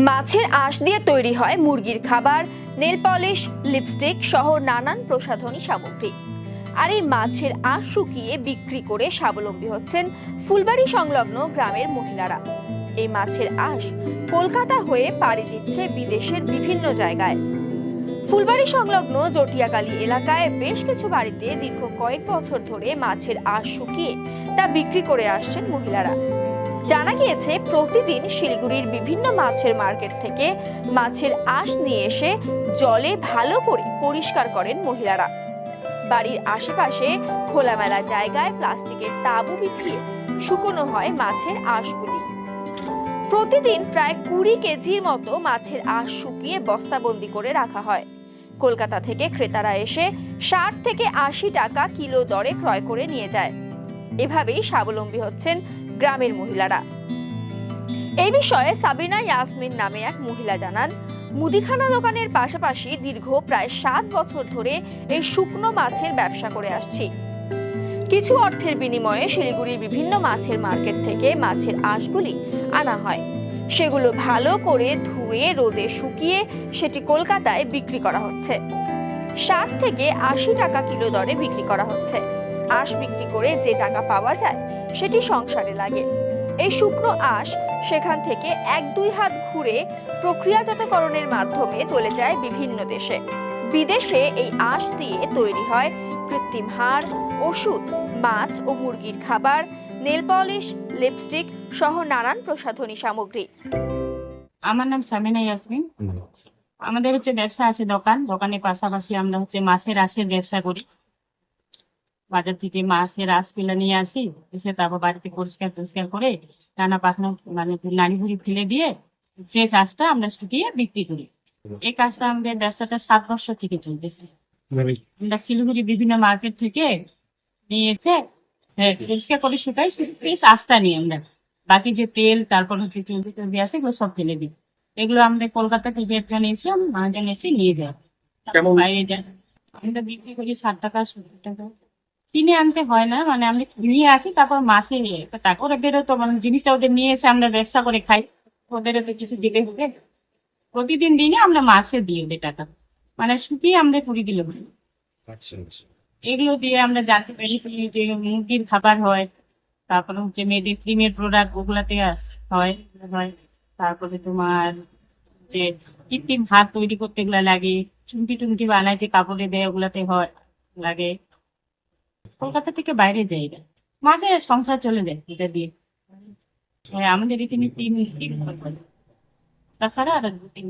মাছের আঁশ দিয়ে তৈরি হয় মুরগির খাবার, নেল পলিশ, লিপস্টিক সহ নানান প্রসাধনী সামগ্রী। আর এই মাছের আঁশ শুকিয়ে বিক্রি করে স্বাবলম্বী হচ্ছেন ফুলবাড়ি সংলগ্ন গ্রামের মহিলারা। এই মাছের আঁশ কলকাতা হয়ে পাড়ি দিচ্ছে বিদেশের বিভিন্ন জায়গায়। ফুলবাড়ি সংলগ্ন জটিয়াকালী এলাকায় বেশ কিছু বাড়িতে দীর্ঘ কয়েক বছর ধরে মাছের আঁশ শুকিয়ে তা বিক্রি করে আসছেন মহিলারা। জানা গিয়েছে, প্রতিদিন শিলিগুড়ির বিভিন্ন মাছের মার্কেট থেকে মাছের আঁশ নিয়ে এসে জলে ভালো করে পরিষ্কার করেন মহিলারা। বাড়ির আশেপাশে খোলামেলা জায়গায় প্লাস্টিকের তাঁবু বিছিয়ে শুকনো হয় মাছের আঁশগুলি। প্রতিদিন প্রায় 20 কেজির মতো মাছের আঁশ শুকিয়ে বস্তাবন্দি করে রাখা হয়। কলকাতা থেকে ক্রেতারা এসে 60 থেকে 80 টাকা কিলো দরে ক্রয় করে নিয়ে যায়। এভাবেই স্বাবলম্বী হচ্ছেন গ্রামের মহিলারা। এই বিষয়ে সাবিনা ইয়াসমিন নামে এক মহিলা জানান, মুদিখানা দোকানের পাশাপাশি দীর্ঘ প্রায় 7 বছর ধরে এই শুকনো মাছের ব্যবসা করে আসছি। কিছু অর্থের বিনিময়ে শিলিগুড়ির বিভিন্ন মাছের মার্কেট থেকে মাছের আঁশগুলি আনা হয়। সেগুলো ভালো করে ধুয়ে রোদে শুকিয়ে সেটি কলকাতায় বিক্রি করা হচ্ছে। 60 থেকে 80 টাকা কিলো দরে বিক্রি করা হচ্ছে। আঁশ বিক্রি করে যে টাকা পাওয়া যায় সেটি সংসারে লাগে। এই শুকনো আঁশ সেখান থেকে 1-2 হাত ঘুরে প্রক্রিয়াজাতকরণের মাধ্যমে চলে যায় বিভিন্ন দেশে। বিদেশে এই আঁশ দিয়ে তৈরি হয় কৃত্রিম হাড়, ওষুধ, মাছ ও মুরগির খাবার, নেল পলিশ, লিপস্টিক সহ নানান প্রসাধনী সামগ্রী। আমার নাম সাবিনা ইয়াসমিন। আমাদের ব্যবসা আছে, দোকানের পাশাপাশি আমরা মাছের আঁশের ব্যবসা করি। বাজার থেকে মাছের আঁশগুলো নিয়ে আসি, এসে তারপর বাড়িতে পরিষ্কার করে রান্না পাখনা নাড়ি ভুড়ি ফেলে দিয়ে ফ্রেশ আঁশটা আমরা শুকিয়ে বিক্রি করি। এই কাজটা আমাদের ব্যবসাটা 7 বছর থেকে চলতেছে। আমরা শিলিগুড়ি বিভিন্ন মার্কেট থেকে নিয়ে এসে পরিষ্কার করে শুকাই, ফ্রেশ আঁশটা নিই আমরা। বাকি যে তেল, তারপর চর্বি আছে, এগুলো সব ফেলে দিই। এগুলো আমাদের কলকাতা থেকে একজন এসে মহাজন এসে নিয়ে যায়, বাইরে যায়। আমরা বিক্রি করি 60 টাকা 70 টাকা। কিনে আনতে হয় না, আমরা নিয়ে আসি, তারপর মাসে টাকা ওদেরও তো জিনিসটা ওদের নিয়ে এসে আমরা ব্যবসা করে খাই, ওদেরও তো কিছু দিলে হবে। প্রতিদিন দিনে আমরা মাসে দিই ওদের টাকা, শুকিয়ে আমরা 20 কিলো। এগুলো দিয়ে আমরা জানতে পেরেছি যে মুরগির খাবার হয়, তারপরে মেয়েদের ক্রিমের প্রোডাক্ট ওগুলাতে হয়। তারপরে তোমার যে কৃত্রিম হাত তৈরি করতে এগুলা লাগে, চুমকি বানায় যে কাপড়ে দেয় ওগুলাতে হয় লাগে। কলকাতা থেকে বাইরে যাই না, মাঝে সংসার চলে যায় এটা দিয়ে। হ্যাঁ, আমাদের এখানে 3 তাছাড়া আর 2-3